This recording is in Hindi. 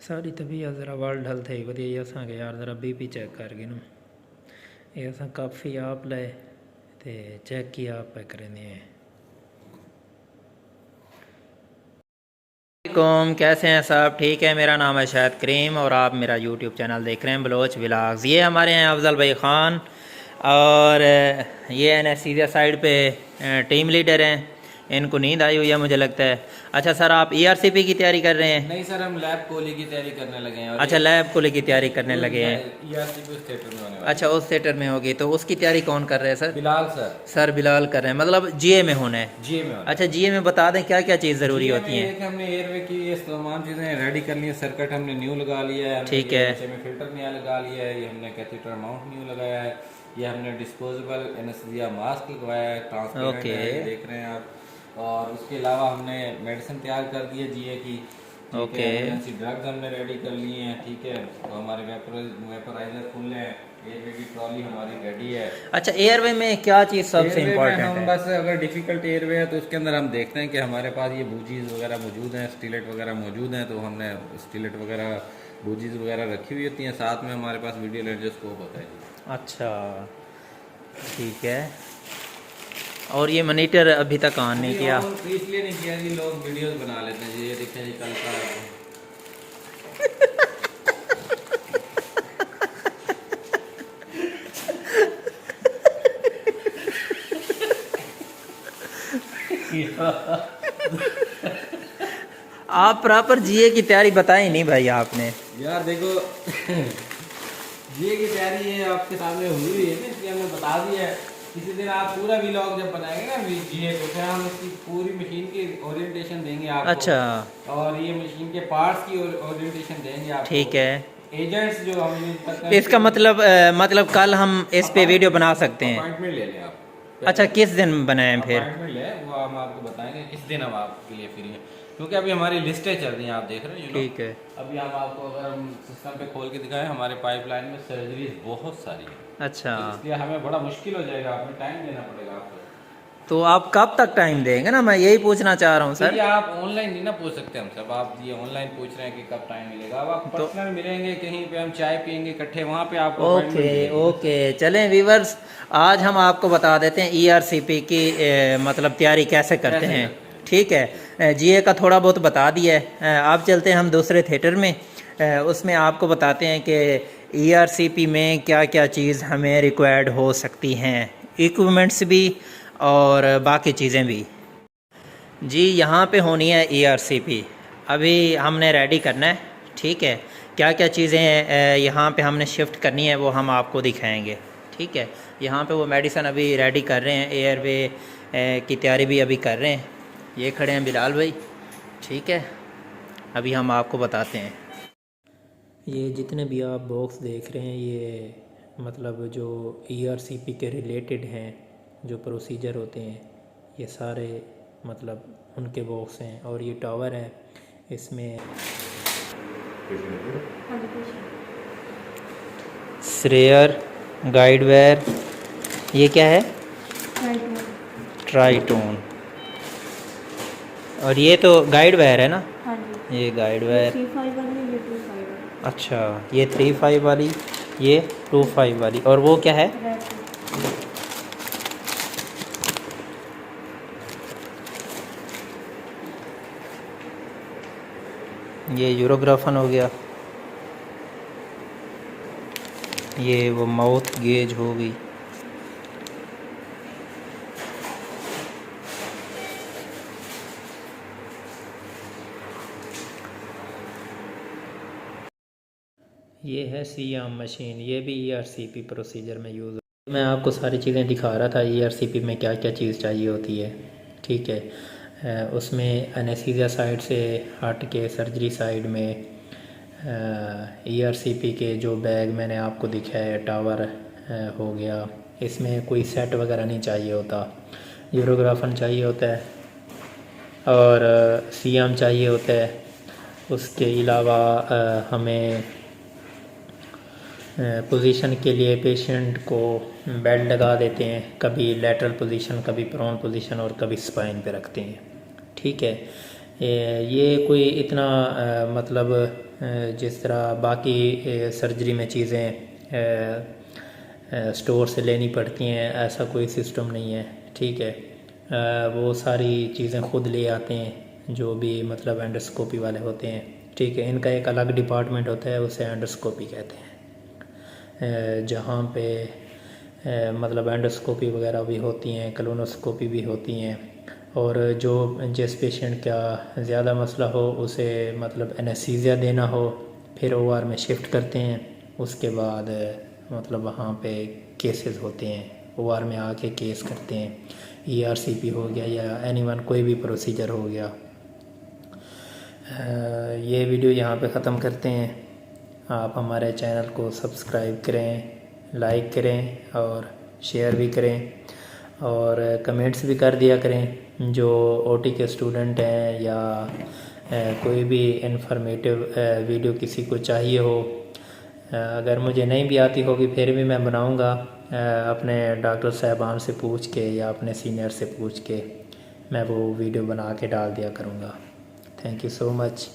सारी तबीयत ज़रा वर्ल्ड हेल्थ है वधिया असांखे यार ज़रा बीपी चेक करके ना ये असां काफ़ी आप लाए ते चेक ही आप पे करेंगे हैं। वालेकुम, कैसे हैं सब? ठीक है, मेरा नाम है शाहिद करीम और आप मेरा यूट्यूब चैनल देख रहे हैं बलोच व्लॉग्स। ये हमारे हैं अफजल भाई ख़ान और ये एनेस्थीसिया साइड पे टीम लीडर हैं। इनको नींद आई हुई है मुझे लगता है। अच्छा सर, आप ईआरसीपी की तैयारी कर रहे हैं? नहीं सर, हम लैब कोली की तैयारी करने लगे हैं। और अच्छा, लैब कोली की तैयारी करने लगे हैं। ईआरसीपी उस थिएटर में होने वाली अच्छा, उस थिएटर में होगी तो उसकी तैयारी कौन कर रहे हैं sir? Bilal sir. Sir Bilal कर रहे हैं, मतलब जीए में होना है? जीए में होना। अच्छा, जीए में बता दें क्या क्या चीज़ ज़रूरी जीए होती में है? एक हमने एयरवे की ये तमाम चीज़ें रेडी कर ली है। सर्किट हमने न्यू लगा लिया है। ठीक है। नीचे में फिल्टर नया लगा लिया है। ये हमने कैथेटर माउंट न्यू लगाया है। ये हमने डिस्पोजेबल एनेस्थीसिया मास्क लगवाया है, ट्रांसपेरेंट है, ये देख रहे हैं आप। और उसके अलावा हमने मेडिसिन तैयार कर दी है जीए की। ओके। एमरजेंसी ड्रग्स हमने रेडी कर लिए हैं। ठीक है, तो हमारे वेपराइजर फुल है। एयरवे की ट्रॉली हमारी रेडी है। अच्छा, एयरवे में क्या चीज़ सबसे इम्पोर्टेंट हम है? बस अगर डिफिकल्ट एयरवे है तो उसके अंदर हम देखते हैं कि हमारे पास ये बूजीज वगैरह मौजूद हैं, स्टीलेट वगैरह मौजूद हैं, तो हमने स्टीलेट वगैरह बूजीज वगैरह रखी हुई होती हैं। साथ में हमारे पास वीडियो लेंजोस्कोप होता है जी। अच्छा, ठीक है। और ये मॉनिटर अभी तक ऑन नहीं किया? इसलिए नहीं किया जी, लोग वीडियोस बना लेते हैं जी। ये देखें जी, कल का आप प्रॉपर जीए की तैयारी बताई नहीं भाई आपने। यार देखो जीए की तैयारी ये आपके सामने हुई है ना, इसलिए हमने बता दिया है। किसी दिन आप पूरा व्लॉग जब बनाएंगे ना जीए को, फिर हम इसकी पूरी मशीन की ओरिएंटेशन देंगे आपको। अच्छा। और ये मशीन के पार्ट्स की ओरिएंटेशन देंगे आपको। ठीक है। एजेंट्स जो हम यूज करते हैं, इसका मतलब कल हम इस पे वीडियो बना सकते हैं? अपॉइंटमेंट ले लें आप। अच्छा, किस दिन बनाएं फिर? अपॉइंटमेंट ले, वो हम आपको बताएंगे किस दिन हम आपके लिए फ्री हैं, क्योंकि अभी हमारी लिस्टें चल रही हैं, आप देख रहे हैं। ठीक है। अभी हम आपको अगर हम सिस्टम पे खोल के दिखाएं, हमारे पाइपलाइन में सर्जरीज बहुत सारी हैं। अच्छा, इसलिए हमें बड़ा मुश्किल हो जाएगा, हमें टाइम देना पड़ेगा आपको। तो आप कब तक टाइम देंगे ना, मैं यही पूछना चाह रहा हूँ सर। ये आप ऑनलाइन नहीं ना पूछ सकते हम सब। आप ये ऑनलाइन पूछ रहे हैं कि कब टाइम मिलेगा। अब आप तो पर्सनल मिलेंगे कहीं पे, हम चाय पियेंगे इकट्ठे, वहाँ पे आपको ओके ओके, चलें व्यूअर्स, आज हम आपको बता देते हैं ईआरसीपी की मतलब तैयारी कैसे करते हैं। ठीक है, जीए का थोड़ा बहुत बता दिया है। अब चलते हैं हम दूसरे थिएटर में। उसमें आपको बताते हैं कि ईआरसीपी में क्या क्या चीज़ हमें रिक्वायर्ड हो सकती हैं, इक्विपमेंट्स भी और बाकी चीज़ें भी। जी, यहाँ पे होनी है ईआरसीपी, अभी हमने रेडी करना है। ठीक है, क्या क्या चीज़ें यहाँ पे हमने शिफ्ट करनी है वो हम आपको दिखाएंगे। ठीक है, यहाँ पे वो मेडिसिन अभी रेडी कर रहे हैं, एयरवे की तैयारी भी अभी कर रहे हैं। ये खड़े हैं बिलाल भाई। ठीक है, अभी हम आपको बताते हैं। ये जितने भी आप बॉक्स देख रहे हैं, ये मतलब जो ईआरसीपी के रिलेटेड हैं, जो प्रोसीजर होते हैं, ये सारे मतलब उनके बॉक्स हैं। और ये टावर है, इसमें श्रेयर, गाइडवेयर, ये क्या है? ट्राइटोन। और ये तो गाइडवेयर है ना? हाँ जी। ये गाइडवेयर। 3-5 वाली, ये 2-5 वाली। अच्छा, ये 3-5 वाली, ये 2-5 वाली। और वो क्या है? ये यूरोग्राफन हो गया, ये वो माउथ गेज हो गई। ये है सीएम मशीन, ये भी ईआरसीपी प्रोसीजर में यूज़। मैं आपको सारी चीज़ें दिखा रहा था ईआरसीपी में क्या क्या चीज़ चाहिए होती है। ठीक है, उसमें एनेस्थीसिया साइड से हट के सर्जरी साइड में ईआरसीपी के जो बैग मैंने आपको दिखाया है, टावर हो गया, इसमें कोई सेट वगैरह नहीं चाहिए होता। यूरोग्राफन चाहिए होता है और सीएम चाहिए होता है। उसके अलावा हमें पोजीशन के लिए पेशेंट को बेड लगा देते हैं, कभी लेटरल पोजीशन, कभी प्रोन पोजीशन और कभी स्पाइन पे रखते हैं। ठीक है, ये कोई इतना मतलब जिस तरह बाकी सर्जरी में चीज़ें स्टोर से लेनी पड़ती हैं, ऐसा कोई सिस्टम नहीं है। ठीक है, वो सारी चीज़ें ख़ुद ले आते हैं जो भी मतलब एंडोस्कोपी वाले होते हैं। ठीक है, इनका एक अलग डिपार्टमेंट होता है, उसे एंडोस्कोपी कहते हैं, जहाँ पे मतलब एंडोस्कोपी वगैरह भी होती हैं, कोलोनोस्कोपी भी होती हैं। और जो जिस पेशेंट का ज़्यादा मसला हो उसे मतलब एनेस्थीसिया देना हो, फिर ओआर में शिफ्ट करते हैं। उसके बाद मतलब वहाँ पे केसेस होते हैं, ओआर में आके केस करते हैं। ईआरसीपी हो गया या एनीवन कोई भी प्रोसीजर हो गया। ये वीडियो यहाँ पे ख़त्म करते हैं। आप हमारे चैनल को सब्सक्राइब करें, लाइक करें और शेयर भी करें और कमेंट्स भी कर दिया करें। जो ओटी के स्टूडेंट हैं या कोई भी इंफॉर्मेटिव वीडियो किसी को चाहिए हो, अगर मुझे नहीं भी आती होगी फिर भी मैं बनाऊंगा, अपने डॉक्टर साहबान से पूछ के या अपने सीनियर से पूछ के मैं वो वीडियो बना के डाल दिया करूँगा। Thank you so much.